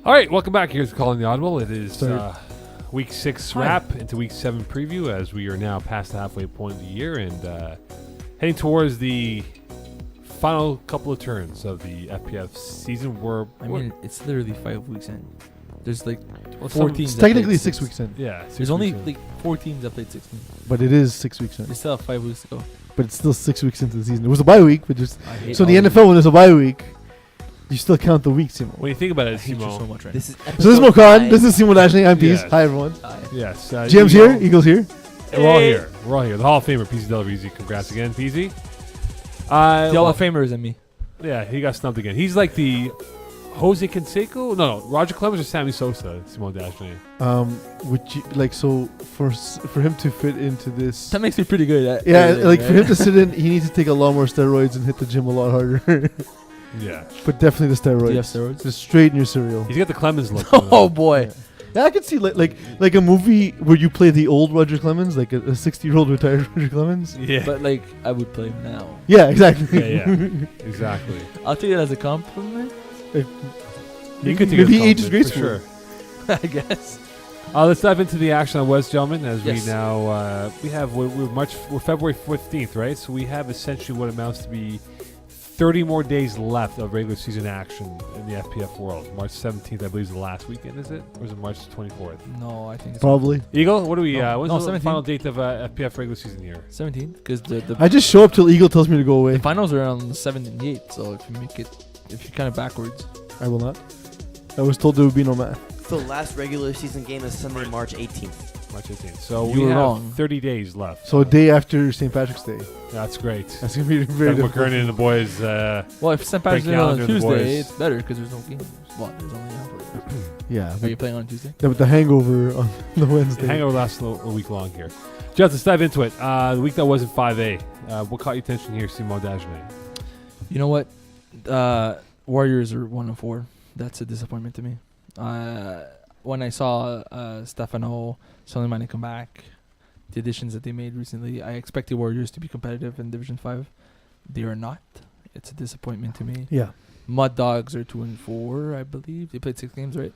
All right, welcome back. Here's Calling the Audible. It is week 6 wrap into week 7 preview as we are now past the halfway point of the year and heading towards the final couple of turns of the FPF season. It's literally 5 weeks in. There's like 4 teams. It's technically 6 weeks in. Yeah. There's only like 4 teams that played 16. But it is 6 weeks in. They still have 5 weeks to go. But it's still 6 weeks into the season. It was a bye week, but just so in the all NFL when there's a bye week, you still count the weeks, Simo. When you think about it, I hate you Simo. so much right This is So this is Mokan. This is Simo Dashley. I'm Peeze. Yes. Hi everyone. Yes. GM's here. Eagles here. We're all here. We're all here. The Hall of Famer, Peeze Delarizi. Congrats again, Peasy. The Hall of Famers and me. Yeah, he got snubbed again. He's like the Jose Canseco? No, Roger Clemens or Sammy Sosa, Simone Dashley. Would you like so for him to fit into this? That makes me pretty good. For him to sit in, he needs to take a lot more steroids and hit the gym a lot harder. Yeah. But definitely the steroids. Do you have steroids? Just straight in your cereal. He's got the Clemens look. Oh boy. Yeah, I could see like a movie where you play the old Roger Clemens, like a 60-year-old retired Roger Clemens. Yeah. But like I would play him now. Yeah, exactly. Yeah. Exactly. I'll take it as a compliment. You could take Maybe it age is for graceful. sure. I guess. Let's dive into the action on West, gentlemen. As Yes. we now we're February 15th, right? So we have essentially what amounts to be 30 more days left of regular season action in the FPF world. March 17th, I believe, is the last weekend, is it? Or is it March 24th? No, I think it's Probably. Eagle, what do we? No, when's no, the 17th. final date of FPF regular season here? 17th because the I just show up till Eagle tells me to go away. the finals are on the 7th and the 8th. So if you kind of backwards. I will not. I was told there would be no math. the last regular season game is Sunday, March 18th. March 18th. So You we were have wrong. 30 days left. So a day after St. Patrick's Day. That's great. That's gonna be very Doug difficult. McKernan and the boys. Well, if St. Patrick's Day on calendar, the Tuesday, boys. it's better because there's no games. Well, there's only half. Yeah, Are you playing on Tuesday? but the hangover on the Wednesday. The hangover lasts a week long here. Just let's dive into it. The week that wasn't 5A. What caught your attention here, Simon Dajane? You know what? Warriors are 1-4. That's a disappointment to me. When I saw Stefano Soleimani come back, the additions that they made recently, I expected Warriors to be competitive in Division 5. They are not. It's a disappointment to me. Yeah. Mud Dogs are 2-4, I believe. They played 6 games, right?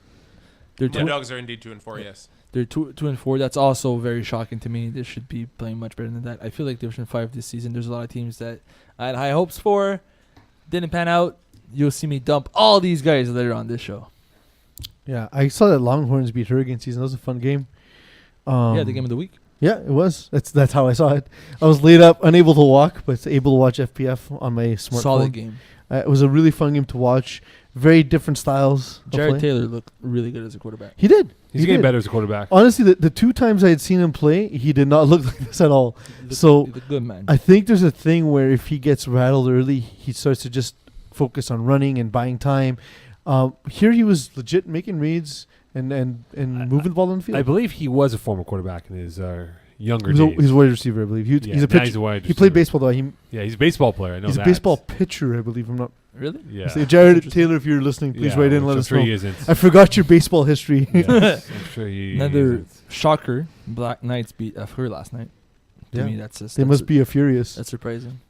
They're Mud Dogs are indeed 2-4. Yes. They're 2-4. That's also very shocking to me. They should be playing much better than that. I feel like Division 5 this season, there's a lot of teams that I had high hopes for, didn't pan out. You'll see me dump all these guys later on this show. Yeah, I saw that Longhorns beat Hurricane season. That was a fun game. Yeah, the game of the week. Yeah, it was. That's how I saw it. I was laid up, unable to walk, but able to watch FPF on my smartphone. Solid game. It was a really fun game to watch. Very different styles. of Jared play. Taylor looked really good as a quarterback. He did. He's He getting did. better as a quarterback. Honestly, the 2 times I had seen him play, he did not look like this at all. He So, looked good, man. I think there's a thing where if he gets rattled early, he starts to just focus on running and buying time. Here he was legit making reads and moving the ball on the field. I believe he was a former quarterback in his younger He's days. a wide receiver, I believe. He's a now pitcher. he's a wide He played receiver. baseball though. Yeah, he's a baseball player. I know He's that. a baseball pitcher, I believe. I'm not. Really? Yeah. So Jared interesting. Taylor, if you're listening, please Yeah, write in and which let I'm us sure know. he isn't. I forgot your baseball history. Yes, I'm sure he Another isn't. shocker. Black Knights beat FHR last night. To Yeah. me, that's just They must be a furious. That's surprising.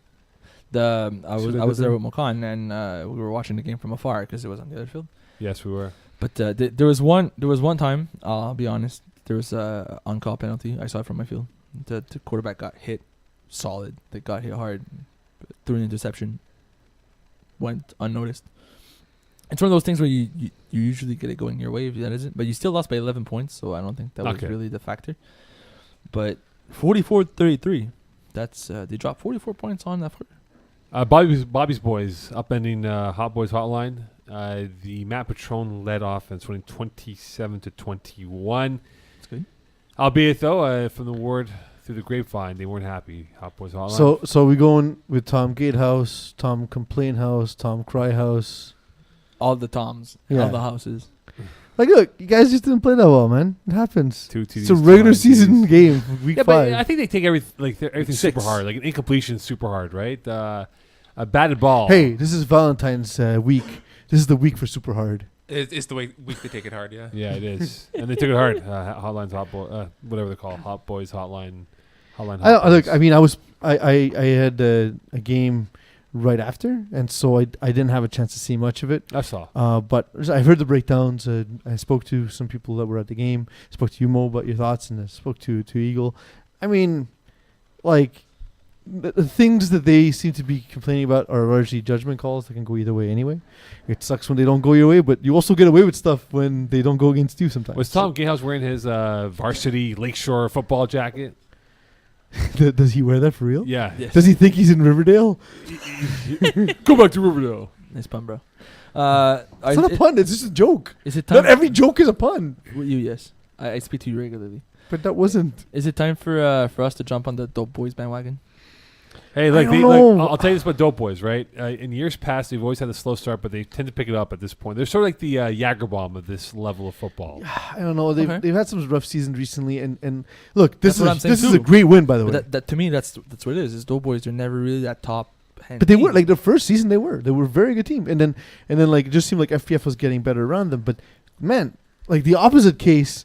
I Should've was there done. with Mokan and we were watching the game from afar because it was on the other field. Yes, we were. But there was one time. I'll be honest. There was a on-call penalty. I saw it from my field. The quarterback got hit solid. They got hit hard. Threw an interception. Went unnoticed. It's one of those things where you usually get it going your way if that isn't. But you still lost by 11 points, so I don't think that was Okay. really the factor. But 44-33. That's they dropped 44 points on that. Bobby's boys upending Hot Boys Hotline. The Matt Patron led offense winning 27-21. That's good. Albeit though, from the word through the grapevine, they weren't happy. Hot Boys Hotline. So we going with Tom Gatehouse, Tom Complain House, Tom Cry House. All the Toms. Yeah. All the houses. Like, look, you guys just didn't play that well, man. It happens. 2 TDs, It's a 2 regular INTs. season game, week Yeah, 5. but I think they take everything super 6. hard. Like an incompletion, super hard, right? A batted ball. Hey, this is Valentine's week. This is the week for super hard. It's the week they take it hard. Yeah. Yeah, it is, and they took it hard. Hotlines, whatever they call Hot Boys Hotline. Hotline. Hot Look, Boys. I mean, I had a game right after, and so I didn't have a chance to see much of it. I saw. But I heard the breakdowns. I spoke to some people that were at the game. Spoke to you, Mo, about your thoughts, and I spoke to Eagle. I mean, like, the things that they seem to be complaining about are largely judgment calls that can go either way anyway. It sucks when they don't go your way, but you also get away with stuff when they don't go against you sometimes. Was Tom Gatehouse wearing his varsity Lakeshore football jacket? Does he wear that for real? Yeah. Yes. Does he think he's in Riverdale? Go back to Riverdale. Nice pun, bro. It's not a pun. It's just a joke. Is it time? Not every joke is a pun. You, yes. I speak to you regularly. But that wasn't. Is it time for us to jump on the Dope Boys bandwagon? Hey, like, don't know. I'll tell you this about Dope Boys, right? In years past, they've always had a slow start, but they tend to pick it up at this point. They're sort of like the Jagerbomb of this level of football. I don't know. They've had some rough seasons recently, and look, That's what I'm saying this is a too. great win, by the way. But that to me, that's what it is. Is Dope Boys? They're never really that top. But they were like the first season. They were a very good team, and then like it just seemed like FPF was getting better around them. But man, like the opposite case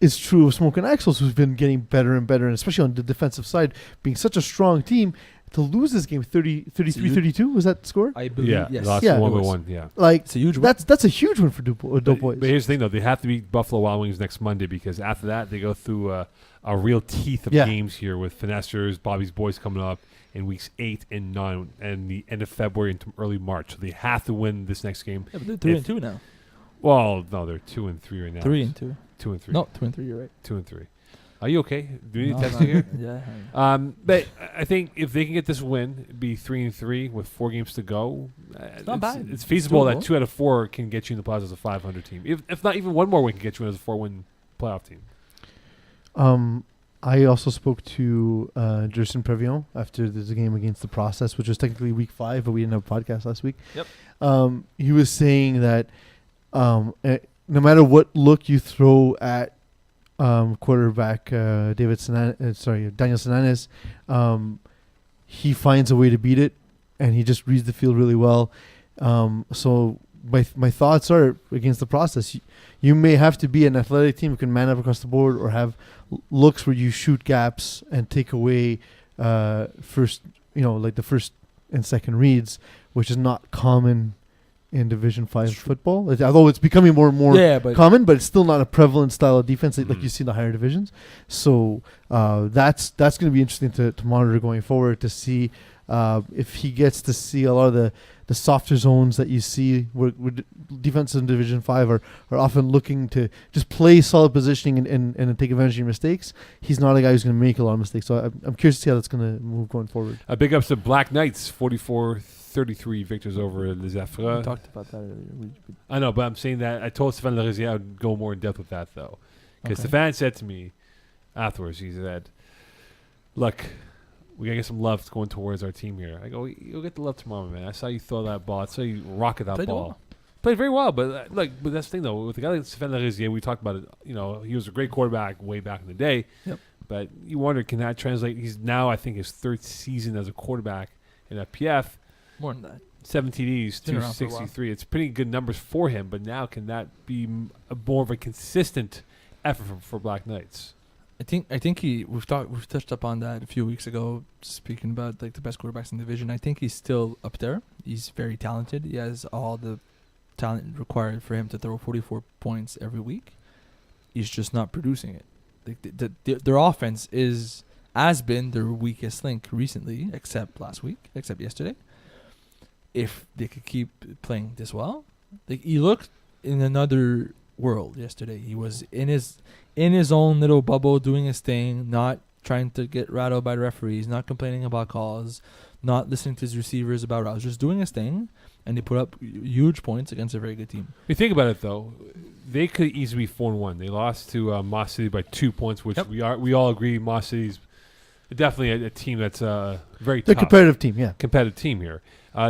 is true of Smoke and Axels, who's been getting better and better, and especially on the defensive side, being such a strong team. To lose this game 33-32, was that the score? I believe. Yeah, Yes. lost Yeah. 1-1. Yeah. Like It's a huge win. that's a huge win for Dope Boys. But here's the thing, though. They have to beat Buffalo Wild Wings next Monday because after that, they go through a real teeth of Yeah. games here with Finessers, Bobby's Boys coming up in weeks 8 and 9 and the end of February into early March. So they have to win this next game. Yeah, but they're If- 3-2 now. Well, no, they're 2-3 right now. 3-2. 2-3. No, 2-3. You're right. 2-3. Are you okay? Do you need No, testing here? Yeah. But I think if they can get this win, be 3-3 with 4 games to go, not bad. It's feasible It's that doable. 2 out of 4 can get you in the playoffs as a 500 team. If not, even one more win can get you in as a 4-win playoff team. I also spoke to Jerson Previon after the game against the Process, which was technically week 5, but we didn't have a podcast last week. Yep. He was saying that no matter what look you throw at quarterback Daniel Sananes, he finds a way to beat it, and he just reads the field really well. So my thoughts are against the Process. You may have to be an athletic team who can man up across the board, or have looks where you shoot gaps and take away first, like the first and second reads, which is not common in Division 5 football. Although it's becoming more and more common, but it's still not a prevalent style of defense like you see in the higher divisions. So that's going to be interesting to monitor going forward, to see if he gets to see a lot of the softer zones that you see where defenses in Division 5 are often looking to just play solid positioning and take advantage of your mistakes. He's not a guy who's going to make a lot of mistakes. So I'm curious to see how that's going to move going forward. Big ups to Black Knights, 44-33 victors over Les We Affreux. talked about that earlier. I know, but I'm saying that I told Stéphane Larizier I would go more in depth with that, though. Because Okay. Stéphane said to me afterwards, he said, look, we got to get some love going towards our team here. I go, you'll get the love tomorrow, man. I saw you throw that ball. I saw you rocket that Played ball. well. Played very well, but but that's the thing, though. With a guy like Stéphane Larizier, we talked about it. He was a great quarterback way back in the day. Yep. But you wonder, can that translate? He's now, I think, his 3rd season as a quarterback in FPF. More than that. 7 TDs, Been around for a while. 263. It's pretty good numbers for him, but now can that be more of a consistent effort for Black Knights? I think we've touched upon that a few weeks ago, speaking about like the best quarterbacks in the division. I think he's still up there. He's very talented. He has all the talent required for him to throw 44 points every week. He's just not producing it. Like their offense has been their weakest link recently, except yesterday. If they could keep playing this well, like he looked in another world yesterday. He was in his own little bubble, doing his thing, not trying to get rattled by the referees, not complaining about calls, not listening to his receivers about routes, just doing his thing, and he put up huge points against a very good team. If you think about it, though, they could easily be 4-1. They lost to Moss City by 2 points, which Yep. we all agree Moss City's definitely a team that's very The tough. competitive team, yeah. Competitive team here.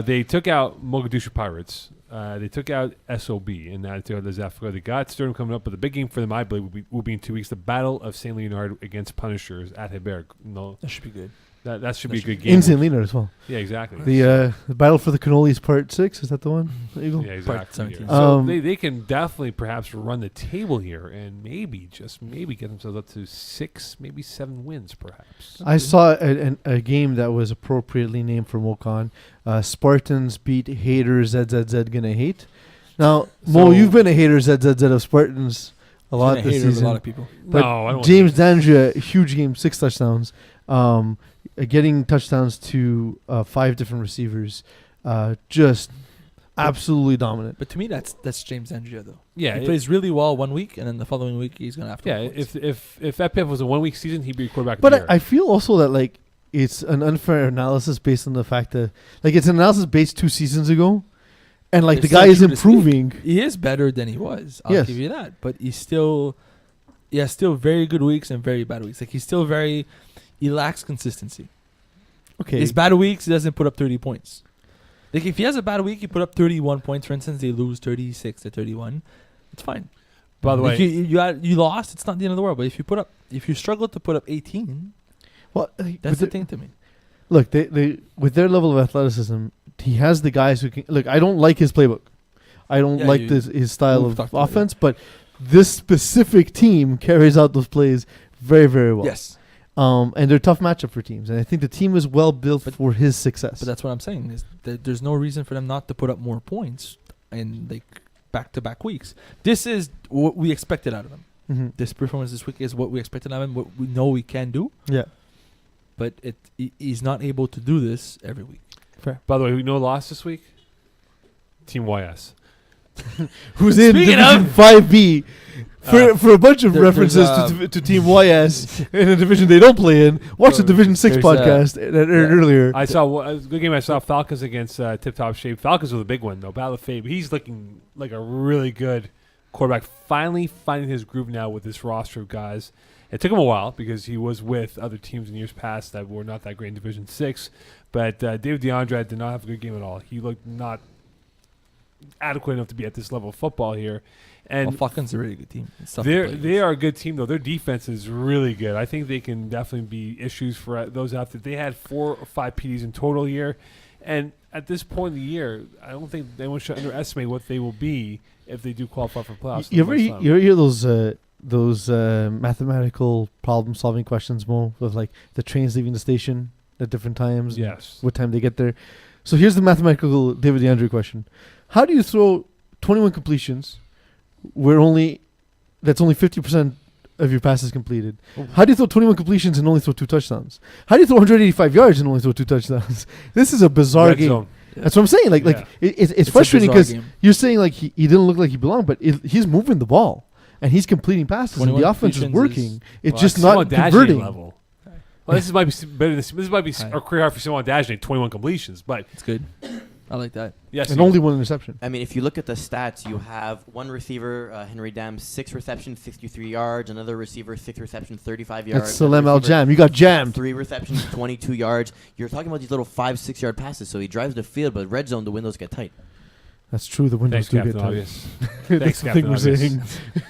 They took out Mogadishu Pirates. They took out SOB, and now they took out Les Affreux. They got Sturm coming up, but the big game for them, I believe, will be in 2 weeks. The Battle of Saint Leonard against Punishers at Hebert. That should be good. That should be a good game. In St. Leonard as well. Yeah, exactly. The Battle for the Cannolis Part 6, is that the one? Eagle? Yeah, Part exactly. 17. So they can definitely perhaps run the table here and maybe, just maybe, get themselves up to 6, maybe 7 wins, perhaps. I saw a game that was appropriately named for Mocon. Spartans beat haters ZZZ gonna hate. Now, Mo, So- you've been a hater ZZZ of Spartans a lot Been a this hater of season. a lot of people. But No, I don't. James Dandria, huge game, 6 touchdowns. Getting touchdowns to 5 different receivers. Just absolutely dominant. But to me, that's James Andrea though. Yeah, He plays really well one week, and then the following week he's gonna have to. Yeah, if FPF was a 1 week season, he'd be a quarterback. of But the year. I feel also that like it's an unfair analysis based on the fact that like it's an analysis based 2 seasons ago, and like It's the guy still is true this week. improving. he is better than he was. I'll Yes. give you that. But he has still very good weeks and very bad weeks. Like he lacks consistency. Okay, His bad weeks, he doesn't put up 30 points. Like if he has a bad week, he put up 31 points. For instance, they lose 36 to 31. It's fine. By the Like way, you lost. It's not the end of the world. But if you struggle to put up 18, well, that's the thing to me. Look, they with their level of athleticism, he has the guys who can. Look, I don't like his playbook. I don't Yeah, like you- his style we've of talked about it. offense, but this specific team carries out those plays very, very well. Yes. And they're a tough matchup for teams, and I think the team is well built But- for his success. But that's what I'm saying is that there's no reason for them not to put up more points in like back-to-back weeks. This is what we expected out of them. Mhm. This performance this week is what we expected out of him. What we know we can do, Yeah, but he's not able to do this every week. fair. by the way, who no loss this week? Team YS. Who's in Speaking Division 5B? For a bunch of there's, references to Team YS in a division they don't play in, watch the Division 6 there's, podcast that aired earlier. I saw a good game. I saw Falcons against Tip Top Shape. Falcons was a big one though. Battle of Fame. He's looking like a really good quarterback. Finally finding his groove now with this roster of guys. It took him a while because he was with other teams in years past that were not that great in Division 6. But David DeAndre did not have a good game at all. He looked not adequate enough to be at this level of football here. And Falcons are a really good team. It's tough to play they against. are a good team, though. Their defense is really good. I think they can definitely be issues for those out there. They had 4 or 5 PDs in total here. And at this point in the year, I don't think anyone should underestimate what they will be if they do qualify for playoffs. You ever hear those mathematical problem-solving questions, Mo, with like the trains leaving the station at different times? and Yes. what time they get there. So here's the mathematical David DeAndre question. How do you throw 21 completions where that's only 50% of your passes completed? Oh. How do you throw 21 completions and only throw 2 touchdowns? How do you throw 185 yards and only throw 2 touchdowns? This is a bizarre Red game. zone. That's what I'm saying. Like Yeah. it's a frustrating bizarre because game. you're saying like he didn't look like he belonged, but he's moving the ball and he's completing passes and 21 the offense is completions working. It's Well, just that's not Simon Dagenet converting. level. Well, this might be better. This might be Hi. a career high for Simon Dagenet, 21 completions. But It's good. I like that. yes, And only 1 interception. I mean, if you look at the stats, you have one receiver, Henry Dam, 6 receptions, 63 yards. Another receiver, 6 receptions, 35 yards. That's Another Salem Al receiver, Jam. You got jammed. 3 receptions, 22 yards. You're talking about these little 5-6 yard passes. So he drives the field, but red zone, the windows get tight. That's true. The windows thanks, do Captain get tight. Obvious. That's Thanks, the Captain thing we're Obvious. saying.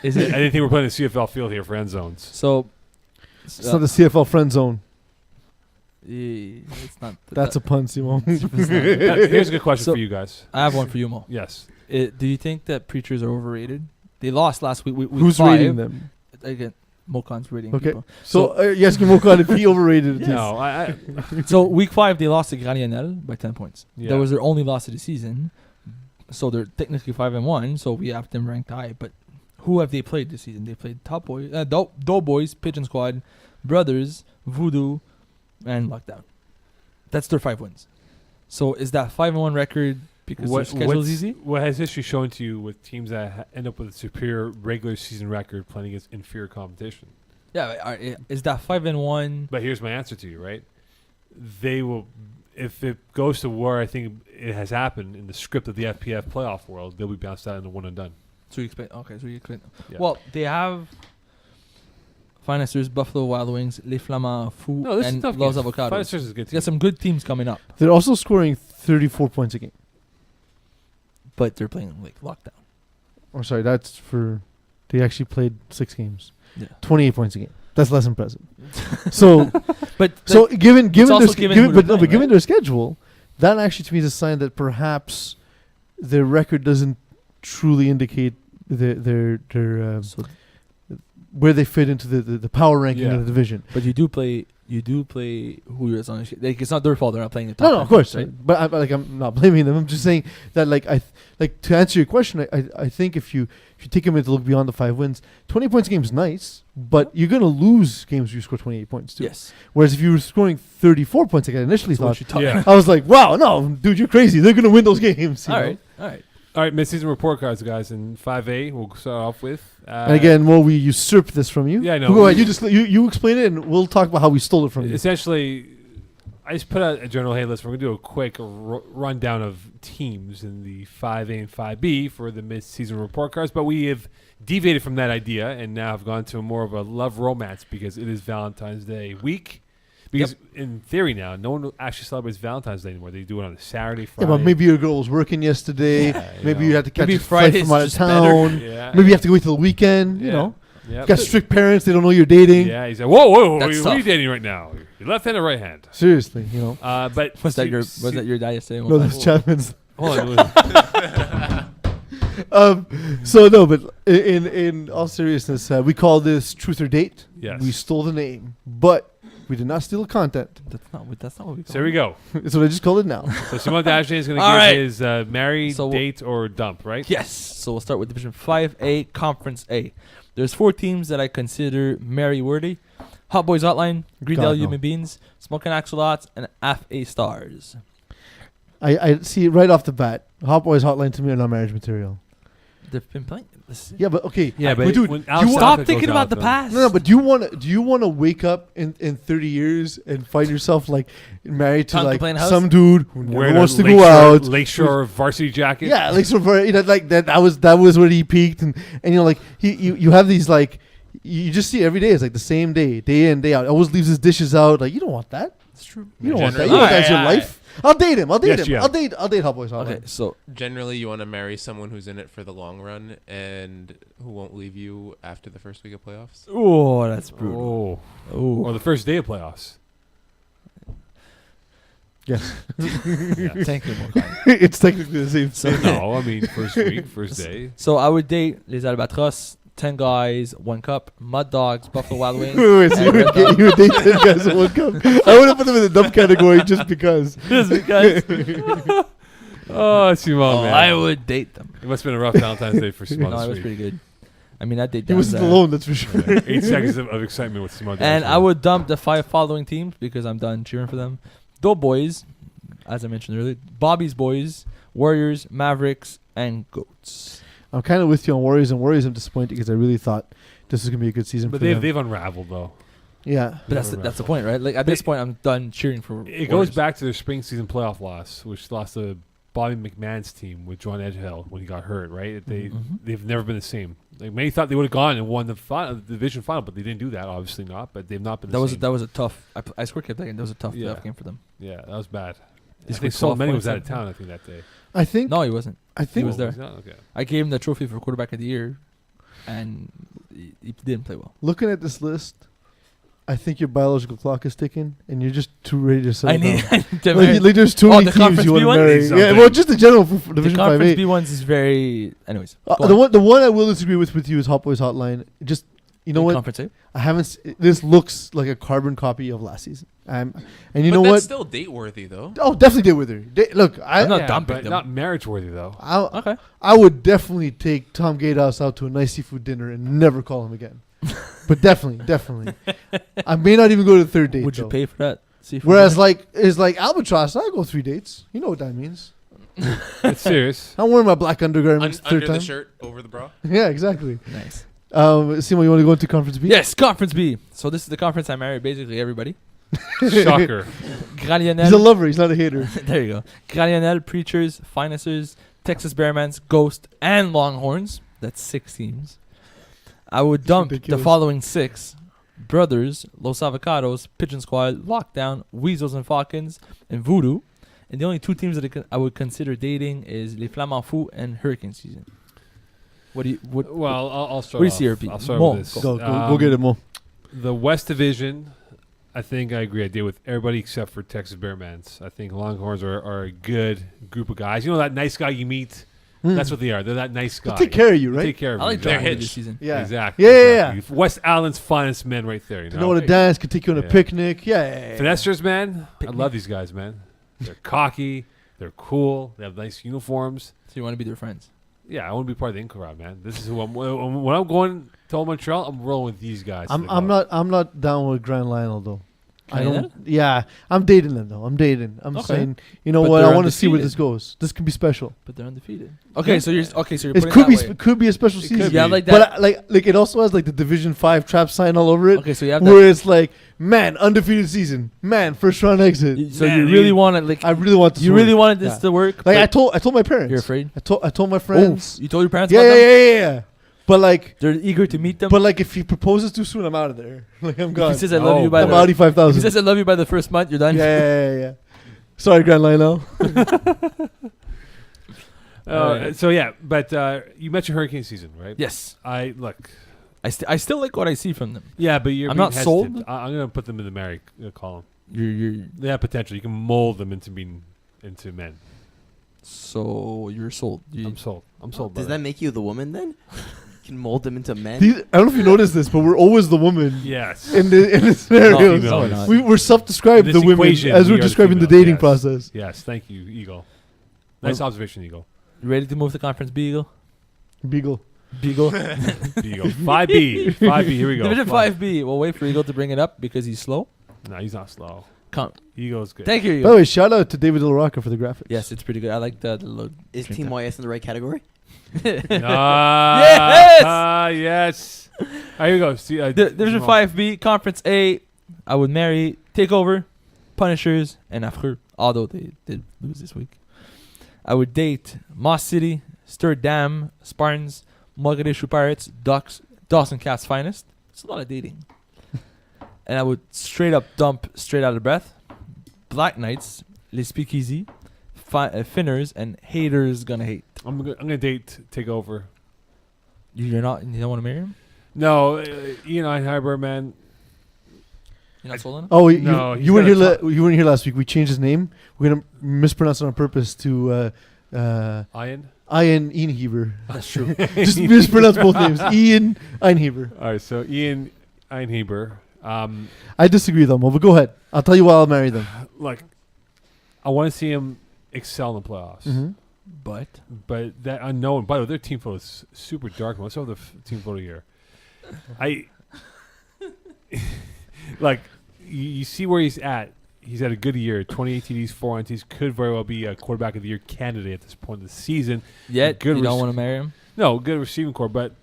Is I it? didn't think we're playing the CFL field here for end zones. So It's not the CFL friend zone. it's not. That's a pun, Simon. Here's a good question So- for you guys. I have one for you, Mo. Yes. Do you think that preachers are overrated? They lost last week. week Who's 5. rating them? Again, Mocon's rating Okay. people. So you're asking Mokan if he overrated it. No, I So week 5 they lost to Granianel by 10 points. Yeah. That was their only loss of the season. So they're technically 5-1. So we have them ranked high. But who have they played this season? They played Top Boys, Doughboys, Pigeon Squad, Brothers, Voodoo, and Lockdown. That's their 5 wins. So is that 5-1 record because their schedule's easy? What has history shown to you with teams that end up with a superior regular season record playing against inferior competition? Yeah. Is that 5-1? But here's my answer to you, right? They will, if it goes to where I think it has happened in the script of the FPF playoff world, they'll be bounced out in a one and done. So you expect? Okay. So you expect? Yeah. Well, they have Finesters, Buffalo Wild Wings, Les Flamands, Fou, No, this is and tough. Los game. Avocados. Finesters is a good They team. got some good teams coming up, They're also scoring 34 points a game. but they're playing like lockdown. Oh, sorry, that's for. They actually played 6 games. Yeah. 28 points a game. That's less impressive. So But So given their also sch- given given, who but they're no, but playing, given right? their schedule, that actually to me is a sign that perhaps their record doesn't truly indicate their so, where they fit into the power ranking Yeah. of the division. but you do play who you're on. Like it's not their fault they're not playing the top. No, of course, right? but I'm not blaming them. I'm just saying that like to answer your question, I think if you take a minute to look beyond the 5 wins, 20 points a game is nice, but you're gonna lose games where you score 28 points too. Yes. Whereas if you were scoring 34 points, like I initially So what thought, you talk- Yeah. I was like, wow, no, dude, you're crazy. They're gonna win those games. you All know? right. All right. All right, mid-season report cards, guys. In 5A, we'll start off with. And again, well, we usurped this from you. Yeah, I know. Go ahead. You explain it, and we'll talk about how we stole it from you. Essentially, I just put out a general hey list. We're going to do a quick rundown of teams in the 5A and 5B for the mid-season report cards, but we have deviated from that idea and now have gone to more of a love romance because it is Valentine's Day week. Because in theory now, no one actually celebrates Valentine's Day anymore. They do it on a Saturday, Yeah, Friday. but maybe your girl was working yesterday. Yeah, maybe know. you had to catch Maybe a flight Friday's from out of just better. town. Yeah. Maybe you have to wait till the weekend. You Yeah. know, Yeah. you got strict parents. They don't know you're dating. Yeah, he said, whoa, That's what are you tough. dating right now? Your left hand or right hand? Seriously, you know. But Was that your dad yesterday? No, that's Chapman's. Hold on. So no, but in all seriousness, we call this truth or date. Yes. We stole the name, but we did not steal the content. That's not what we call So here we go. That's what I just called it now. So Simon Dashley is going to All give right. his marry, So date, or dump, right? Yes. So we'll start with Division 5A, Conference A. There's 4 teams that I consider Mary worthy: Hot Boys Hotline, Greendale God, no. Human Beans, Smoking Axolotls, and FA Stars. I see right off the bat. Hot Boys Hotline to me are not marriage material. They've been playing this. Yeah, but okay. Yeah, but but dude, when you Alex Stop Saka thinking goes about out, the though- past. No, but do you want to wake up in 30 years and find yourself like married to Tongue like complaint house? some dude who never Wearing wants a to go out? Lakeshore varsity jacket. Yeah, like so for like that was where he peaked, and you know like you have these like you just see it every day. It's like the same day in day out. Always leaves his dishes out. Like you don't want that. It's true. You don't want that. Generally- You want that as your Alright, life. I'll date him. Yes, yeah. I'll date Hot Boys Hotline. Okay, so Generally, you want to marry someone who's in it for the long run and who won't leave you after the first week of playoffs. oh, that's brutal. Oh. Oh, Or the first day of playoffs. Yes, Yeah. thank you, Morgan. it's technically the same thing. No, I mean first week, first day. So I would date Les Albatros, 10 guys, 1 cup, Mud Dogs, Buffalo Wild Wings. Wait, so and Red Dog. you would date 10 guys in one cup. I would have put them in the dumb category just because. Just because Oh, Simon, man. I would date them. It must have been a rough Valentine's Day for Simon No, it this was week. pretty good. I mean, that date He wasn't alone, that's for sure. 8 seconds of excitement with Simon. And Dashley. I would dump the 5 following teams because I'm done cheering for them. Doughboys, as I mentioned earlier, Bobby's Boys, Warriors, Mavericks, and Goats. I'm kind of with you on Warriors, and Warriors I'm disappointed because I really thought this was going to be a good season But for them. they've unraveled, though. Yeah. But that's the point, right? Like at this point, I'm done cheering for. It goes Warriors. back to their spring season playoff loss, which lost to Bobby McMahon's team with John Edgehill when he got hurt, right? They've never been the same. Like many thought they would have gone and won the division final, but they didn't do that. Obviously not. But they've not been. That was a tough. I score kept thinking that was a tough Yeah. playoff game for them. Yeah, that was bad. He I scored think so 12 many was points out of that town. I think that day. I think. No, he wasn't. I think. He was there. he's not? Okay. I gave him the trophy for quarterback of the year, and he didn't play well. Looking at this list, I think your biological clock is ticking, and you're just too ready to settle I need, down. I need to marry. Like there's too Oh, many the teams Conference you want B to one? marry. Something. Yeah, well, just the general for The Division Conference 5A. B ones is very. Anyways, go on. The one I will disagree with you is Hot Boys Hotline. Just you know what? Conference A? I haven't. This looks like a carbon copy of last season. And you but know that's what? still date worthy, though. Oh, definitely did with her. Look, I'm not Yeah, dumping but them. not marriage worthy though. Okay. I would definitely take Tom Gatehouse out to a nice seafood dinner and never call him again. But definitely. I may not even go to the third date. Would you though. pay for that? See if Whereas like Albatross, I go 3 dates. You know what that means. It's serious. I'm wearing my black undergarments Under third the time. shirt, over the bra. Yeah, exactly. nice. Simo, you want to go into Conference B? Yes, Conference B. So this is the conference I married basically everybody. Shocker. He's a Gralionel. lover. He's not a hater. There you go. Gralionel, Preachers, Finesters, Texas Bearmans, Ghost, and Longhorns. That's 6 teams. I would dump ridiculous. the following 6. Brothers, Los Avocados, Pigeon Squad, Lockdown, Weasels and Falcons, and Voodoo. And the only 2 teams that I would consider dating is Les Flamands Fous and Hurricane Season. What do you... Well, I'll start. What do you see off. here, Pete? I'll start Mo, with this. Go get it, Mo. The West Division. I think I agree. I did with everybody except for Texas Bearmans. I think Longhorns are a good group of guys. You know that nice guy you meet? That's what they are. They're that nice guy. They take care of you, They right? take care of I you. like They're John Wood hitched. this season. Yeah. Exactly. Yeah. Exactly. West Allen's finest men right there. You They know, know what to dance, can take you on a Yeah. picnic. Yeah. Finessers, man. I Picnic. love these guys, man. They're cocky. They're cool. They have nice uniforms. So you want to be their friends? Yeah, I want to be part of the in-crowd, man. This is who I'm. When I'm going to Montreal, I'm rolling with these guys. to the I'm club. not down with Grand Lionel though. I Canada? don't. Yeah, I'm dating them though. I'm dating. I'm Okay. saying, you know But what? I they're want to see where undefeated. this goes. This could be special. But they're undefeated. Okay, so you're It putting could be it that way. could be a special It season. could Yeah, be. like But that. like it also has like the Division 5 trap sign all over it, Okay, so you have that. where it's like, man, undefeated season, man, first round exit. So Man, you you- really want to like? I really want this. You to really work. wanted this Yeah. to work? Like but I told my parents. you're afraid. I told my friends. You told your parents Yeah, about yeah, them? yeah. But like, They're eager to meet them. if he proposes too soon, I'm out of there. Like I'm if gone. he says I love Oh, you by I'm the Audi if he 5000. says I love you by the first month, you're done. Yeah. Sorry, Grand Lionel. Alright. So yeah, but you mentioned hurricane season, right? Yes, I look. I still like what I see from them. Yeah, but you're I'm being not sold. hesitant. I'm gonna put them in the marry column. You're They have potential. You can mold them into men. so you're sold. I'm sold. I'm sold. Does brother. that make you the woman then? You can mold them into men. I don't know if you noticed this, but we're always the woman Yes. in the scenarios. female. No, we're not. We're self-described In the this women equation, as we we're are the describing the female, dating yes. process. Yes. Thank you, Eagle. Nice observation, Eagle. You ready to move to Conference B, Eagle? Beagle. Beagle. Eagle. 5B. 5B. Here we go. Division 5B. We'll wait for Eagle to bring it up because he's slow. No, he's not slow. Come. Eagle's good. Thank you, By Eagle. the way, shout out to David Del Rocca for the graphics. Yes, it's pretty good. I like the look. Is Drink Team that. YS in the right category? Yes. All right, here we go. See, Division 5B, Conference A. I would marry Takeover, Punishers, and Affreux, although they did lose this week. I would date Moss City, Sturdam, Spartans, Mogadishu Pirates, Ducks, Dawson Cats Finest. It's a lot of dating. And I would straight up dump Straight Out of Breath, Black Knights, Les Speakeasy, Finners, and Haters Gonna Hate. I'm gonna date Takeover. You don't want to marry him? No, Ian Einheiber, man. You're not sold on him? Oh, No, he's you weren't got here. a You weren't here last week. We changed his name. We're gonna mispronounce it on purpose to Ian. Ian Einheber. That's true. Just mispronounce both names. Ian Einheber. All right, so Ian Einheber. I disagree though, Mo. But go ahead. I'll tell you why I'll marry them. Like, I want to see him excel in the playoffs. Mm-hmm. But But that unknown. By the way, their team photo is super dark. Let's have the team photo here. I like you see where he's at. He's had a good year. 28 TDs, 4 INTs. Could very well be a quarterback of the year candidate at this point of the season. yet Good you don't res- want to marry him? No, good receiving core, but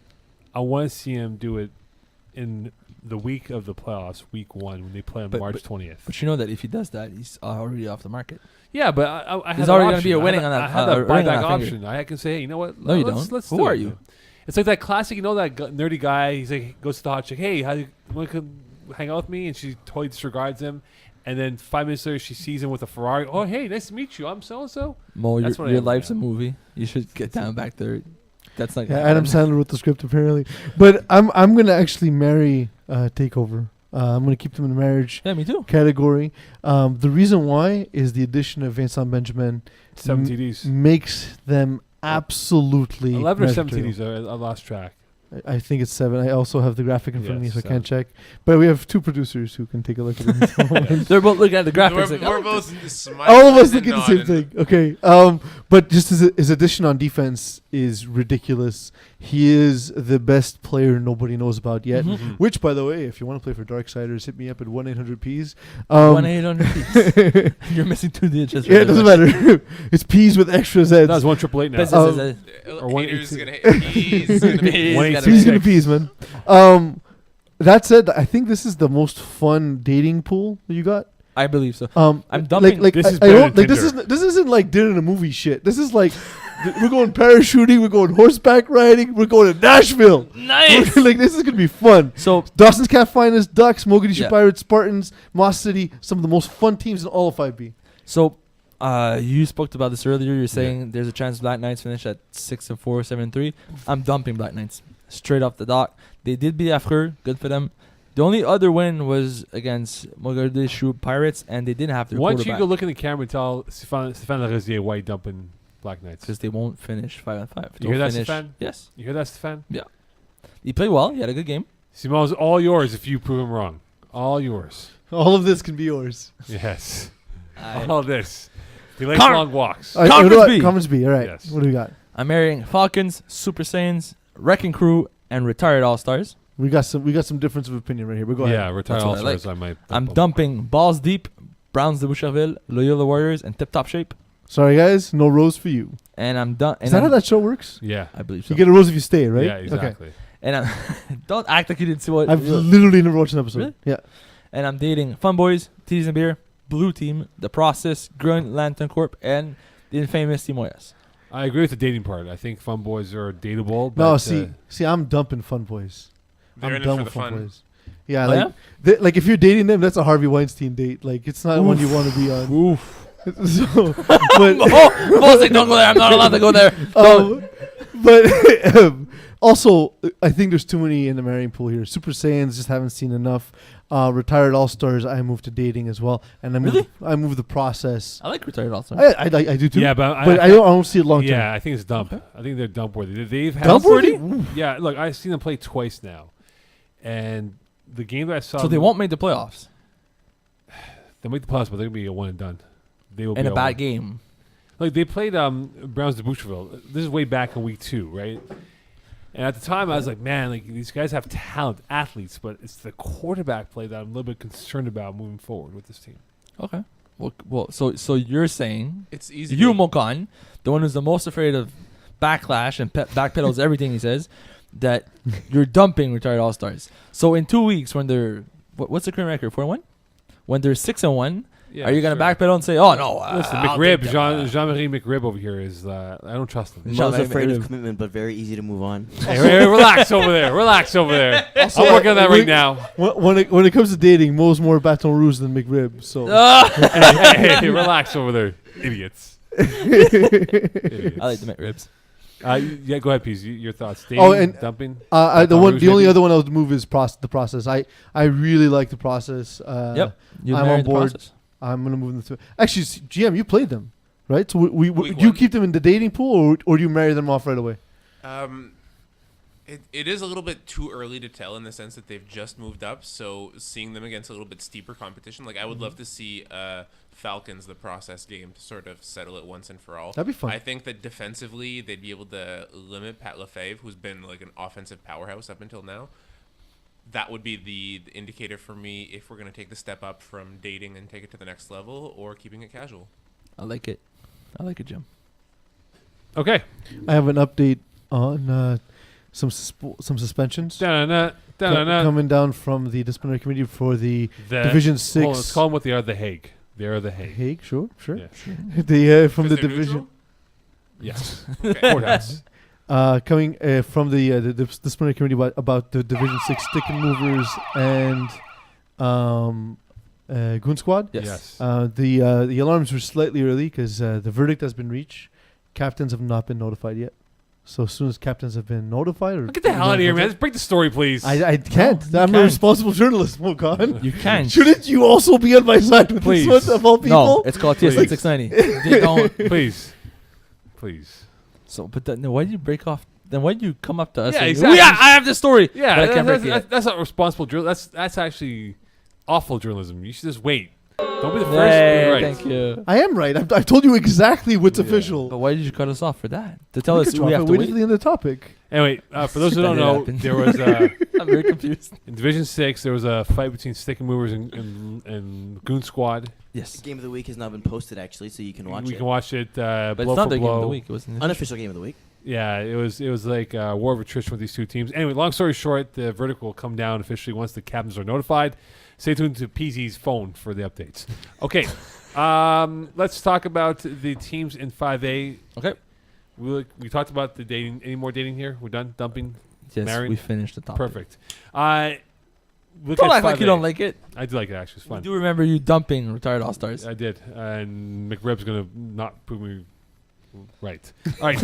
I want to see him do it in the week of the playoffs, week 1, when they play on But- March 20th. But you know that if he does that, he's already off the market. Yeah, but I There's had already that gonna be a option. winning I had on that- that- I had that a ring on buyback that finger. option. I can say, hey, you know what? No, you let's, don't. Let's Who do are it. you? It's like that classic, you know, that nerdy guy. He's like, goes to the hot chick. Hey, how you want to hang out with me? And she totally disregards him. And then 5 minutes later, she sees him with a Ferrari. Oh, hey, nice to meet you. I'm so and so. Mo, That's what I your am life's right a now. movie. You should get down back there. That's not Yeah, gonna Adam happen. Sandler wrote the script apparently. But I'm gonna actually marry Takeover. I'm gonna keep them in the marriage Yeah, me too. category. The reason why is the addition of Vincent Benjamin 7 M- TDs. makes them absolutely 11 or 7 material. TDs. I lost track. I think it's 7. I also have the graphic in front of me, Yes, so I 7. can't check. But we have 2 producers who can take a look at it. They're both looking at the graphics. We're, like, we're oh, both smiling. All of us and look at the same nodding. thing. Okay. But just his addition on defense is ridiculous. He is the best player nobody knows about yet. Mhm. Which, by the way, if you want to play for Darksiders, hit me up at 1-800-PEASE. 1-800 You're missing 2 digits. Yeah, it doesn't matter. It's Peeze with extra Zs. That was 1-888 now. That's- Or one- Haters gonna hate. He's gonna be. He's One- gotta Peeze be- gonna Peeze, man. That said, I think this is the most fun dating pool that you got. I believe so. I'm Like, dumping- like This is I better don't than like Tinder. this isn't like dinner in a movie shit. This is like we're going parachuting, we're going horseback riding, we're going to Nashville. Nice. Like this is gonna be fun. So Dawson's Cat Finest, Ducks, Mogadishu Yeah. Pirates, Spartans, Moss City, some of the most fun teams in all of 5B. you spoke about this earlier. You're saying there's a chance Black Knights finish at 6-4, 7-3. I'm dumping Black Knights straight off the dock. They did beat Affreux, good for them. The only other win was against Mogadishu Pirates, and they didn't have their Why don't you quarterback go look in the camera and tell Stéphane Larosière why he dumping Black Knights? because they won't finish 5-5. You hear They'll that, finish- Stéphane? Yes. You hear that, Stéphane? He played well. He had a good game. Simon's all yours if you prove him wrong. All yours. All of this can be yours. Yes. I- All this. He likes Car- long walks. All right, Conference what do I- B. Conference B. All right. Yes. What do we got? I'm marrying Falcons, Super Saiyans, Wrecking Crew, and Retired All-Stars. We got some difference of opinion right here. But go Yeah, ahead. retired That's all what I stars. I might. I'm dump 'em. dumping Balls Deep, Browns de Boucherville, Loyola Warriors, and Tip Top Shape. Sorry, guys. No rose for you. And I'm done. Is that how that show works? Yeah. I believe so. You get a rose if you stay, right? Yeah, exactly. And I'm don't act like you didn't see what. I've literally never watched an episode. Really? Yeah. And I'm dating Fun Boys, Titties and Beer, Blue Team, The Process, Green Lantern Corp, and the infamous Timoyas. I agree with the dating part. I think fun boys are dateable. But, No, see, I'm dumping Fun Boys. They're I'm in it done for with the Fun fun. Boys. Yeah, Oh, like, like if you're dating them, that's a Harvey Weinstein date. Like it's not one you want to be on. Oof. So, but Balls like, don't go there. I'm not allowed to go there. but also, I think there's too many in the marrying pool here. Super Saiyans just haven't seen enough. Retired All Stars, I moved to dating as well, and I moved the process. I like Retired All-Stars. I do too. yeah, but I don't see it long term. Yeah, I think it's dump. I think they're dump worthy. They've had Dump worthy? Yeah, look, I've seen them play twice now, and the game that I saw. So they won't make the playoffs They'll make the playoffs, but they're gonna be a one and done. They will in be a bad game. Like they played Browns de Boucherville. This is way back in week 2, right? And at the time, I was like, man, like these guys have talent, athletes, but it's the quarterback play that I'm a little bit concerned about moving forward with this team. Okay. Well, so you're saying It's easy. you, to- Mokan, the one who's the most afraid of backlash and backpedals everything he says, that you're dumping Retired All-Stars. So in 2 weeks, when they're what's the current record? 4-1. When they're 6-1, Yeah, are you gonna sure. backpedal and say, "Oh no"? Listen, I'll McRib, take them, Jean-Marie McRib over here is, I don't trust him. Jean- Most afraid McRib. of commitment, but very easy to move on. Hey, relax over there. Relax over there. Also, I'm working on that when- right now. When it comes to dating, Mo's more Baton Rouge than McRib. So Hey, relax over there, idiots. I like the McRibs. Yeah, go ahead, Peeze. Your thoughts? Dating, and- dumping? the Rouge, only maybe? other one I would move is the process. I really like the process. Yep. You I'm married on the board. process. I'm gonna move them through. Actually, GM, you played them, right? So Week do you one. keep them in the dating pool, or do you marry them off right away? It is a little bit too early to tell in the sense that they've just moved up. So seeing them against a little bit steeper competition, like I would love to see Falcons the process game to sort of settle it once and for all. That'd be fun. I think that defensively they'd be able to limit Pat Lefebvre, who's been like an offensive powerhouse up until now. That would be the indicator for me if we're going to take the step up from dating and take it to the next level or keeping it casual. I like it. I like it, Jim. Okay. I have an update on some suspensions Da-na-na, da-na-na. coming down from the disciplinary committee for the The- Division Hold on, 6. let's call them what they are. The Hague. They are the Hague. Hague, sure. Yeah. The from 'Cause the they're division. neutral? Yes. Okay. Courthouse. Coming from the disciplinary committee about the Division 6 stick and movers and Goon Squad. Yes. The alarms were slightly early because the verdict has been reached. Captains have not been notified yet. So as soon as captains have been notified, or Get the hell out of here, man. Just break the story, please. I can't. No, you I'm a can't. responsible journalist, Mokan. You can't. Shouldn't you also be on my side with Please. this one of all people? No, it's called TSN Please. 690. They don't. Please. Please. So, but then why do you break off? Then why do you come up to us? Yeah, and, exactly. Yeah, I have this story. Yeah, but I can't break it. that's not responsible journalism. That's actually awful journalism. You should just wait. Don't be the first. Hey, Be right. thank you. I am right. I've told you exactly what's Yeah. official. But why did you cut us off for that? To tell We us could we drop have it. to Wait wait? till the end of the topic. Anyway, for those who That don't did know, happen. there was I'm very confused. in Division 6 there was a fight between Stick and Movers and Goon Squad. Yes. Game of the week has now been posted actually, so you can watch We it. can watch it. But blow it's not for the game of the blow. week. It wasn't. Unofficial game of the week. Yeah, it was like a war of attrition with these two teams. Anyway, long story short, the verdict will come down officially once the captains are notified. Stay tuned to Peasy's phone for the updates. Okay, let's talk about the teams in 5A. Okay. We talked about the dating. Any more dating here? We're done dumping. Yes, Married? we finished the topic. Perfect. Look Don't at act like you 5A. don't like it. I do like it. Actually, it's I fun. do remember you dumping Retired All Stars. I did, and McRib's gonna not prove me right. All right.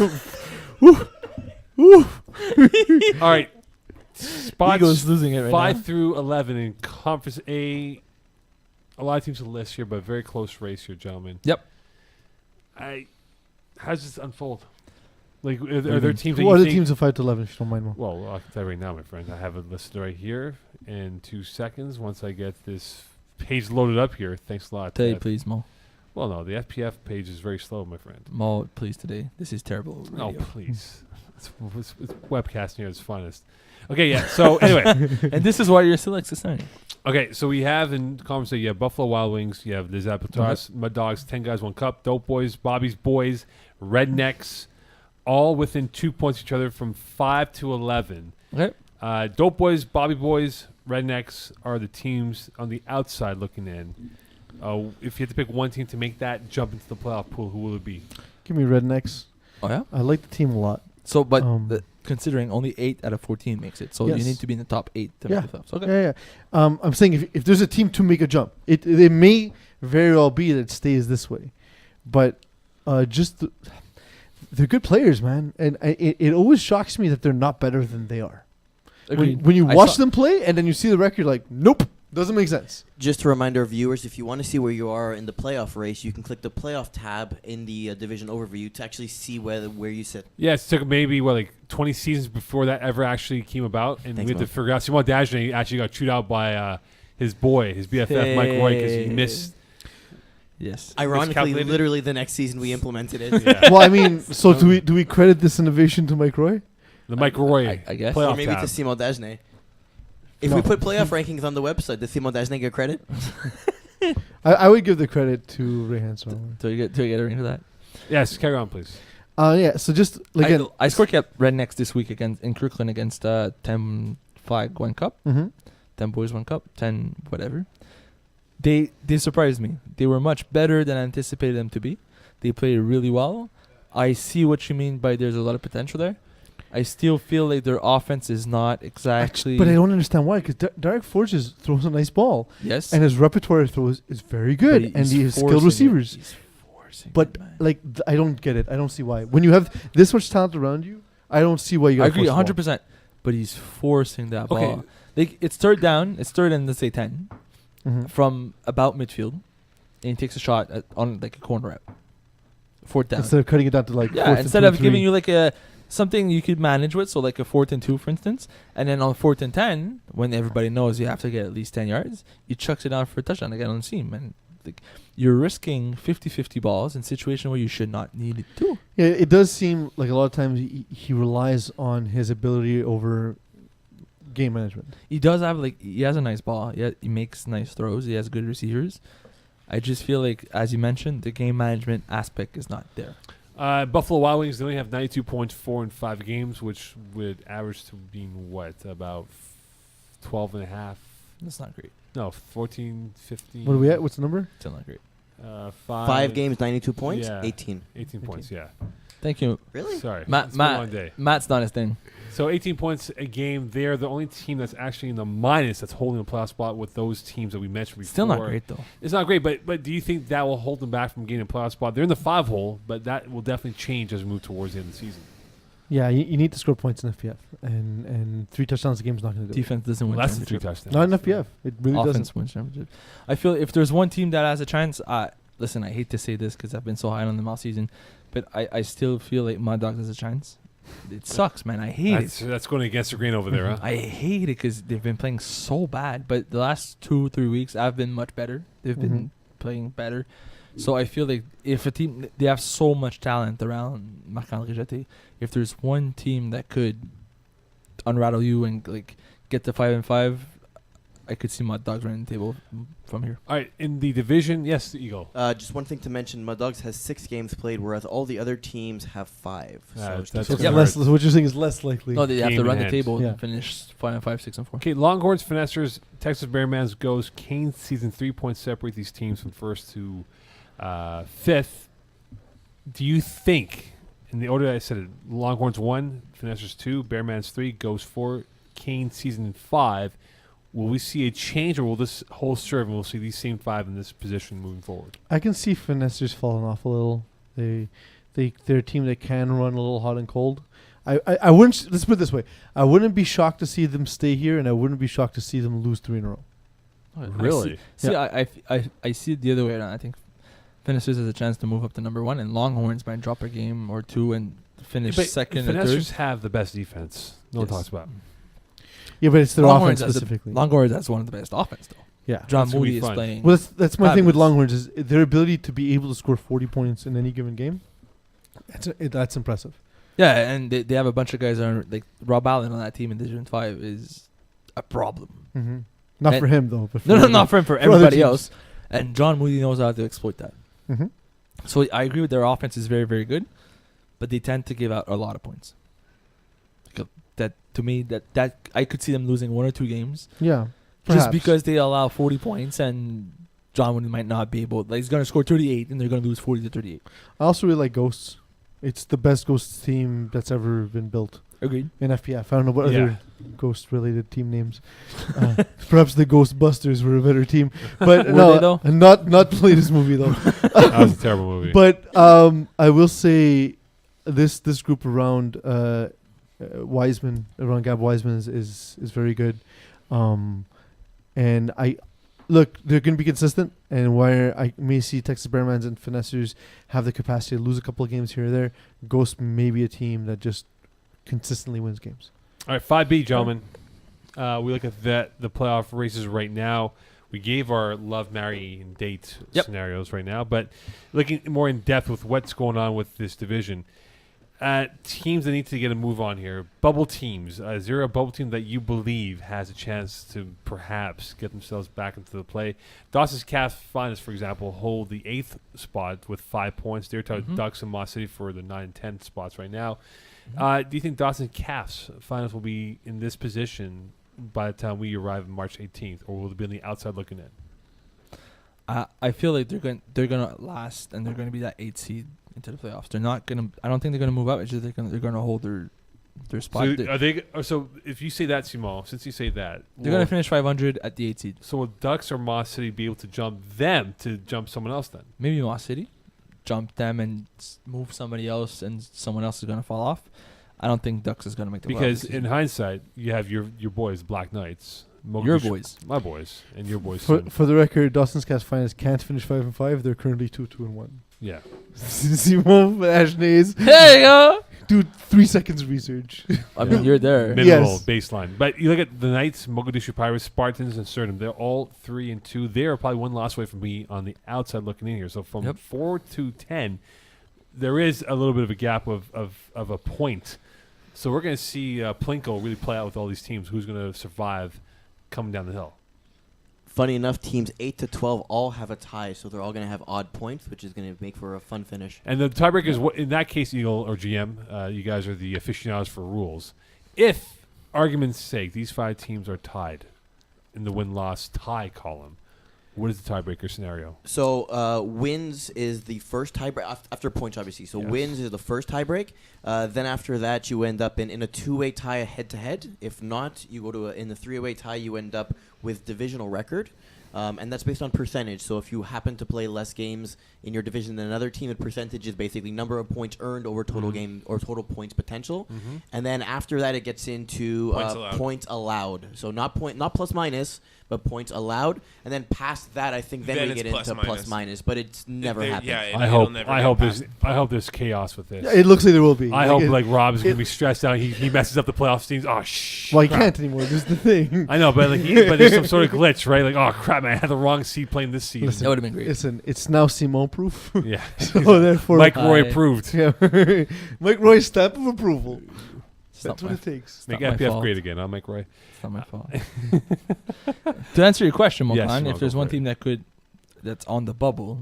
All right. spots Eagles losing it right 5 now. through 11 in Conference A. A lot of teams on the list here, but very close race here, gentlemen. Yep. How's this unfold? Like, are do you there mean? teams that Who you are the think? teams of 5 to 11? If you don't mind, Mo. Well, I can tell you right now, my friend. I have it listed right here in 2 seconds. Once I get this page loaded up here, thanks a lot. Tell you, please, Mo. Well, no, the FPF page is very slow, my friend. Mo, please today. This is terrible. No, radio. please. It's webcasting at its finest. Okay, yeah. So anyway, And this is why you're still exercising. okay. So we have in conversation, you have Buffalo Wild Wings, you have the Zapatas, Mud Dogs, 10 Guys, 1 Cup, Dope Boys, Bobby's Boys, Rednecks, all within 2 points of each other from 5 to 11. Okay. Dope Boys, Bobby Boys, Rednecks are the teams on the outside looking in. If you had to pick one team to make that jump into the playoff pool, who will it be? Give me Rednecks. Oh, yeah? I like the team a lot. So, but Um, considering only 8 out of 14 makes it. So Yes. you need to be in the top 8 to Yeah. make the playoffs. Okay. Yeah. I'm saying if there's a team to make a jump, it may very well be that it stays this way, but they're good players, man, and it always shocks me that they're not better than they are. Agreed. When you I watch saw- them play and then you see the record, like, nope, doesn't make sense. Just to remind our viewers, if you want to see where you are in the playoff race, you can click the playoff tab in the division overview to actually see where you sit. Yeah, it took maybe, like 20 seasons before that ever actually came about. And Thanks, we had to Mo. figure out. Simon Dagenet actually got chewed out by his boy, his BFF, Mike Roy, because he missed. Yes. Ironically, Miscalculated? literally the next season we implemented it. Yeah. Well, I mean, so do we credit this innovation to Mike Roy? The Mike Roy I guess. playoff Or maybe tab. to Simon Dagenet. If No. we put playoff rankings on the website, does Simon Dagenet get credit? I would give the credit to Ray Hanson. Do you get a ring for that? Yes, carry on, please. Yeah. So just again, I score kept Rednecks this week in Kirkland against 10-5 1 Cup, mm-hmm. 10 Boys 1 Cup, 10 whatever. They surprised me. They were much better than I anticipated them to be. They played really well. I see what you mean by there's a lot of potential there. I still feel like their offense is not exactly. But I don't understand why, because Derek Forges throws a nice ball, Yes. and his repertoire throws is very good, and he has skilled receivers. He's forcing But it, man. like, I don't get it. I don't see why. When you have this much talent around you, I don't see why you. I gotta agree force the ball. 100%. But he's forcing that Okay. ball. Like, it's third down. It's third and let's say 10 Mhm. from about midfield, and he takes a shot on like a corner route. Fourth down. Instead of cutting it down to like Yeah, fourth and instead 2, of 3. giving you like a something you could manage with, so like a 4th and 2, for instance, and then on 4th and 10, when everybody knows you have to get at least 10 yards, he chucks it down for a touchdown again on the seam, and like you're risking 50-50 balls in a situation where you should not need it to. Yeah, it does seem like a lot of times he relies on his ability over game management. He does have he has a nice ball. He makes nice throws. He has good receivers. I just feel like, as you mentioned, the game management aspect is not there. Buffalo Wild Wings, they only have 92 points, 4 in 5 games, which would average to being what, about 12 and a half? That's not great. No, 14, 15. What are we at? What's the number? Still not great. 5 games, 92 points, Yeah. 18. 18 points, yeah. Thank you. Really? Sorry. Matt- It's been a Matt- long day. Matt's not his thing. So 18 points a game. They're the only team that's actually in the minus that's holding the playoff spot with those teams that we mentioned before. Still not great though. It's not great, but do you think that will hold them back from getting a playoff spot? They're in the 5 hole, but that will definitely change as we move towards the end of the season. Yeah, you need to score points in FPF, and 3 touchdowns a game is not going to do it. Defense doesn't Well, win that's the 3 championship. touchdowns. Not in FPF. It really Offense doesn't. wins championship. I feel if there's one team that has a chance, listen, I hate to say this because I've been so high on them all season, but I still feel like Mud Dogs has a chance. It sucks, man. I hate it. That's going against the grain over there, huh? I hate it because they've been playing so bad. But the last 2-3 weeks, I've been much better. They've been playing better. So I feel like if a team, they have so much talent around Marc-André Jeté. If there's one team that could unrattle you and like get to 5-5, I could see Mud Dogs running the table from here. All right, in the division, yes, the Eagle. Just one thing to mention, Mud Dogs has 6 games played, whereas all the other teams have 5. That's So Yeah, it's but- less. What you're saying is less likely. No, they have Game to in run the hand. table Yeah. and finish 5-5, 6-4. Okay, Longhorns, Finessers, Texas Bearmans goes. Canes season 3 points separate these teams from 1st to 5th. Do you think, in the order that I said it, Longhorns 1, Finessers 2, Bearmans 3, goes 4, Canes season 5, will we see a change, or will this whole serve and we'll see these same 5 in this position moving forward? I can see Finessers falling off a little. They're a team that can run a little hot and cold. I wouldn't. Let's put it this way: I wouldn't be shocked to see them stay here, and I wouldn't be shocked to see them lose 3 in a row. Really? I see it the other way around. I think Finishers has a chance to move up to number 1, and Longhorns might drop a game or 2 and finish But second or Finessers third. have the best defense. No one Yes. talks about. Yeah, but it's their Longhorns offense has specifically. Longhorns has one of the best offense though. Yeah. John That's gonna be Moody is fun. playing. Well, that's my thing with Fabulous. Longhorns is their ability to be able to score 40 points in any given game. That's impressive. Yeah, and they have a bunch of guys that are like Rob Allen on that team in Division 5 is a problem. Mm-hmm. Not And- for him though. But for No, not for him, for other everybody teams. else. And John Moody knows how to exploit that. Mm-hmm. So I agree with their offense is very, very good, but they tend to give out a lot of points. That to me, that I could see them losing 1 or 2 games Yeah. just Perhaps. because they allow 40 points and John Moody might not be able. Like he's gonna score 38 and they're gonna lose 40 to 38. I also really like Ghosts. It's the best Ghosts team that's ever been built Agreed. in FPF. I don't know what Yeah. other Ghost-related team names. Perhaps the Ghostbusters were a better team, but Were no, they though? not the latest movie though. That was a terrible movie. But I will say this group around Wiseman, around Gab Wiseman is very good. And I look, they're going to be consistent, and where I may see Texas Bearmans and Finessers have the capacity to lose a couple of games here or there, Ghost may be a team that just consistently wins games. All right, 5B, gentlemen. We look at the playoff races right now. We gave our love, marry, and date scenarios right now, but looking more in depth with what's going on with this division, teams that need to get a move on here. Bubble teams. Is there a bubble team that you believe has a chance to perhaps get themselves back into the play? Dawson's Cast Finest, for example, hold the 8th spot with 5 points. They're tied Ducks and Moss City for the 9 and 10 spots right now. Do you think Dawson Calf's finals will be in this position by the time we arrive on March 18th, or will it be on the outside looking in? I feel like they're gonna last and they're gonna be that 8 seed into the playoffs. They're not gonna. I don't think they're gonna move up. It's just they're gonna hold their spot. So are they? So if you say that, Simon, since you say that, They're gonna finish 500 at the 8 seed. So will Ducks or Moss City be able to jump them to jump someone else then? Maybe Moss City, jump them and move somebody else, and someone else is gonna fall off. I don't think Ducks is gonna make the playoffs. Because this in season. hindsight, you have your boys, Black Knights, Your boys. my boys, and your boys. For, soon. for the record, Dawson's Cast Finest can't finish 5-5. They're currently 2-2-1. Yeah. Simon Ashnays, There you go. dude, 3 seconds research. I mean, you're there. Minimal Yes. baseline. But you look at the Knights, Mogadishu Pirates, Spartans, and Surnam. They're all 3-2. They are probably 1 loss away from me on the outside looking in here. So from 4 to 10, there is a little bit of a gap of a point. So we're going to see Plinko really play out with all these teams. Who's going to survive coming down the hill? Funny enough, teams 8 to 12 all have a tie, so they're all going to have odd points, which is going to make for a fun finish. And the tiebreaker is, in that case, Eagle or GM, you guys are the aficionados for rules. If, argument's sake, these 5 teams are tied in the win-loss tie column, what is the tiebreaker scenario? So wins is the first tiebreak after points, obviously. So Yes. wins is the first tiebreak. Then after that, you end up in a 2-way tie, head-to-head. If not, you go to in the 3-way tie. You end up with divisional record, and that's based on percentage. So if you happen to play less games in your division than another team, the percentage is basically number of points earned over total game or total points potential. And then after that, it gets into points allowed. So not plus minus, but points allowed. And then past that, I think then we it's get into plus minus. But it's never happened. Yeah, I hope there's chaos with this. Yeah, it looks like there will be. I hope Rob is going to be stressed out. He messes up the playoff teams. Oh Well, he crap. can't anymore. This is the thing. I know, but but there's some sort of glitch, right? Like, oh crap, man, I had the wrong seed playing this season. Listen, That would have been great. Listen, it's now Simon proof. Yeah, So therefore, Mike Roy I- approved. yeah, Mike Roy's stamp of approval. It's That's not what my it takes. Make not my FPF fault. great again. I'll Mike Roy. It's not my fault. To answer your question, Mokan, Yes, Mo, if go there's one for it. team that's on the bubble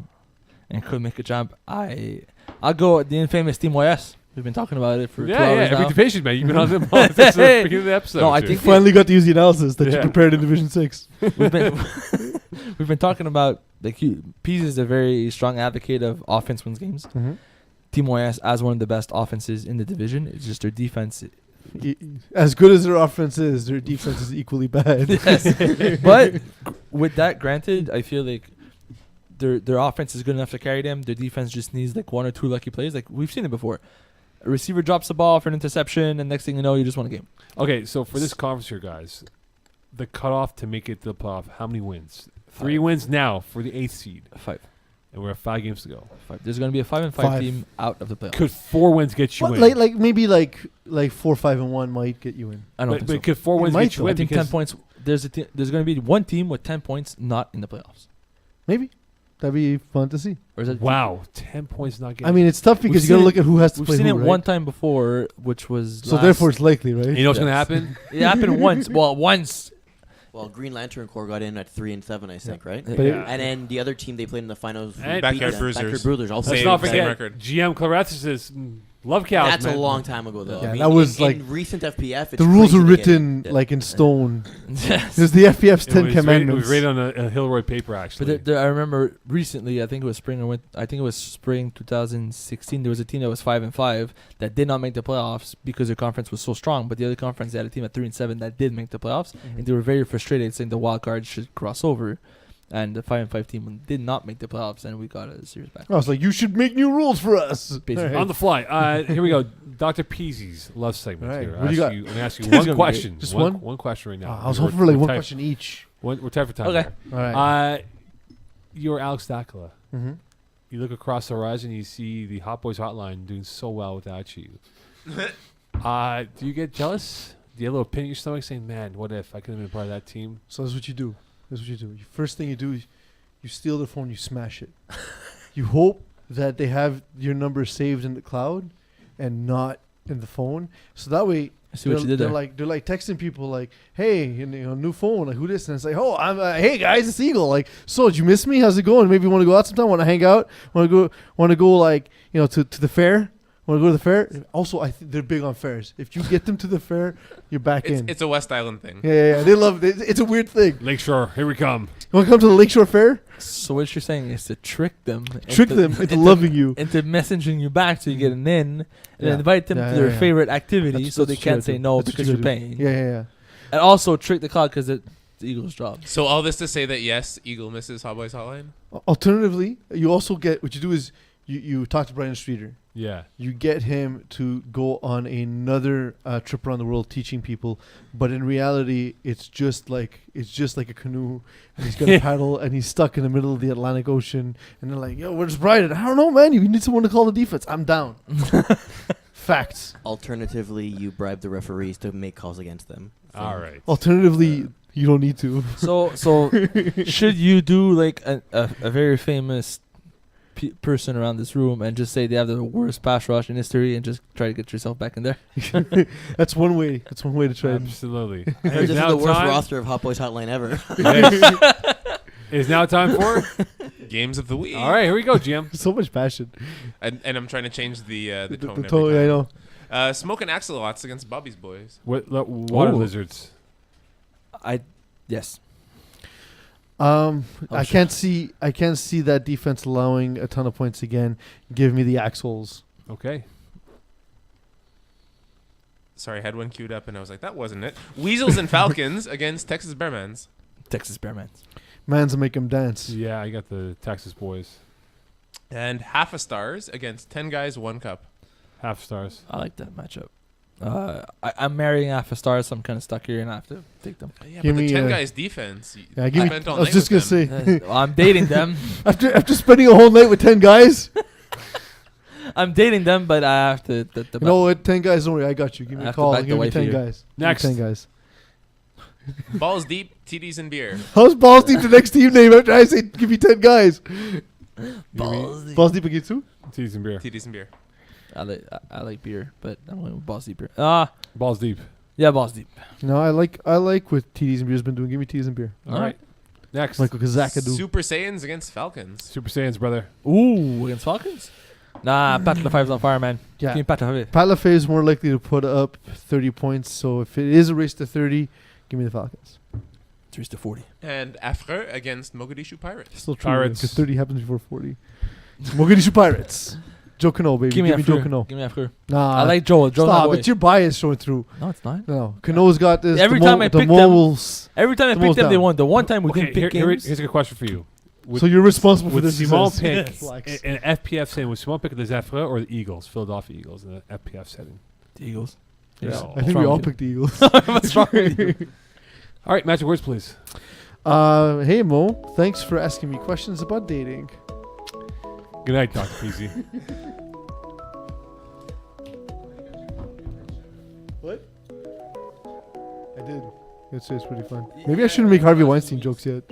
and could make a jump, I'll go with the infamous Team YS. We've been talking about it for 2 hours now. Every patient, man. You've been on them since the beginning of the episode. No, I too. think Finally got to use the analysis that you Yeah. prepared in Division 6. we've been talking about Peeze is a very strong advocate of offense wins games. Team YS as one of the best offenses in the division. It's just their defense. As good as their offense is, their defense is equally bad. Yes. But with that granted, I feel like their offense is good enough to carry them. Their defense just needs like 1 or 2 lucky plays. Like we've seen it before. A receiver drops the ball for an interception, and next thing you know, you just won a game. Okay, so for this conference here, guys, the cutoff to make it to the playoff, how many wins? 3 5. wins now for the 8th seed. 5. And we're at 5 games to go. 5. There's going to be a 5-5 5. team out of the playoffs. Could 4 wins get you But in? like maybe like 4-5-1 might get you in. I don't but think so. could 4 wins might get you though. in? I think 10 points. There's going to be one team with 10 points not in the playoffs. Maybe that'd be fun to see. Or is that Wow, 10 points not getting. I mean, it's tough because We've you got to seen look at who has to We've play seen who, it right? one time before, which was So last- therefore, it's likely, right? you know what's gonna Yes. happen? It happened once. Well, once. Well, Green Lantern Corps got in at 3-7, I think, right? But Yeah. And then the other team they played in the finals, And beat Backyard them. Bruisers. Backyard Bruisers. Also, Let's Same- not same forget record. GM Claretis' love cows. that's man. a long time ago, though. Yeah, I mean, that was in like- recent FPF. It's the rules crazy are to get in. written Yeah. like in stone. Yes. There's the FPF's It 10 was commandments. Rated, it was rated on a Hilroy paper, actually. But I remember recently, I think it was spring 2016. There was a team that was 5-5 that did not make the playoffs because their conference was so strong. But the other conference, they had a team at 3-7 that did make the playoffs, and they were very frustrated, saying the wild card should cross over. And the 5-5 team did not make the playoffs, and we got a series back. I was like, you should make new rules for us. Basically. On the fly. Here we go. Dr. Peasy's love segment All right, here. what do you got? I'm going to ask you This is one gonna be question. Just one? One question right now. I was We're- hoping for like we're one tight- question each. We're tight for time. Okay. here. All right. You're Alex Dakula. Mm-hmm. You look across the horizon, you see the Hot Boys Hotline doing so well without you. Do you get jealous? Do you have a little pin in your stomach saying, man, what if I could have been part of that team? So that's what you do. First thing you do is you steal their phone, you smash it. You hope that they have your number saved in the cloud and not in the phone. So that way, I see what you did they're there. they're like texting people like, "Hey, new phone, like who this?" And it's like, "Oh, I'm hey guys, it's Eagle. Like, so did you miss me? How's it going? Maybe you want to go out sometime? Want to hang out? Want to go like to the fair? Want to go to the fair? Also, I think they're big on fairs. If you get them to the fair, you're back in. It's a West Island thing. Yeah. They love it. It's a weird thing. Lakeshore, here we come. You want to come to the Lakeshore Fair? So what you're saying is to trick them. Into loving you. Into messaging you back so you get an in, and Yeah. then invite them Yeah, to their yeah. favorite activity That's- so they that's true, can't say dude. no That's because true, you're dude. paying. Yeah. And also trick the cloud because it's the Eagles' job. So all this to say that yes, Eagle misses Hot Boys Hotline. Alternatively, you also get what you do is you talk to Brian Streeter. Yeah. You get him to go on another trip around the world teaching people, but in reality, it's just like a canoe, and he's gonna paddle, and he's stuck in the middle of the Atlantic Ocean, and they're like, "Yo, where's Brian?" I don't know, man. You need someone to call the defense. I'm down. Facts. Alternatively, you bribe the referees to make calls against them. All right. Alternatively, you don't need to. So should you do like a very famous person around this room and just say they have the worst pass rush in history and just try to get yourself back in there? That's one way. That's one way to try. Absolutely. This is the worst roster of Hot Boys Hotline ever. It is now time for. Games of the week. All right, here we go, GM. So much passion. And I'm trying to change the tone. The tone, I know. Smoking axolotls against Bobby's boys. Water Ooh. lizards. Yes. I can't see that defense allowing a ton of points again. Give me the Axles. Okay. Sorry, I had one queued up and I was like, that wasn't it. Weasels and Falcons against Texas Bearmans. Texas Bearmans. Man's make him dance. Yeah, I got the Texas boys. And half a stars against 10 guys, 1 cup. Half stars. I like that matchup. I'm marrying half a star, so I'm kind of stuck here, and I have to take them. Yeah, Give but the me, 10 guys defense. Yeah, give me. spent all I was night just gonna with them. say, Well, I'm dating them. after spending a whole night with 10 guys, I'm dating them, but I have to. you know what? 10 guys, don't worry, I got you. Give I me a have to call. back the Give me wife 10 here. guys. Give me Next. 10 guys. Balls deep, TDs and beer. How's Balls Deep the next team name after I say give me 10 guys? Balls Deep against who? Teas and beer. TDs and beer. I like beer, but I'm going with Balls Deep beer. Balls deep. Yeah, Balls Deep. No, I like what TDs and Beer's been doing. Give me TDs and Beer. All right. Next. Michael Kazakadu. Super Saiyans against Falcons. Super Saiyans, brother. Ooh, against Falcons? Nah, Pat LaFave's on fire, man. Yeah. Team Pat LaFave. Pat LaFave is more likely to put up 30 points. So if it is a race to 30, give me the Falcons. 3 to 40. And Affreux against Mogadishu Pirates. Still true. Pirates. Because 30 happens before 40. Mogadishu Pirates. Joe Cano, baby. Give me Joe Afro. Cano. Give me Afro. Nah. I like Joel. Joel's my Stop. boy. It's your bias showing through. No, it's not. No. Cano's got this. Every the time I the pick them- moles. Every time I The picked most them, they down. won. The one time we Okay, didn't pick games. here's a good question for you. So you're responsible for Would this Simon success. pick Flex. an FPF setting? Would Simon pick the Zephyr or the Eagles, Philadelphia Eagles, in the FPF setting? The Eagles. Yeah. Yeah. I think we all picked the Eagles. What's wrong with you? All right, magic words, please. Hey Mo, thanks for asking me questions about dating. Good night, Dr. Peeze. What? I did. It's pretty fun. Maybe I shouldn't make Harvey Weinstein jokes yet.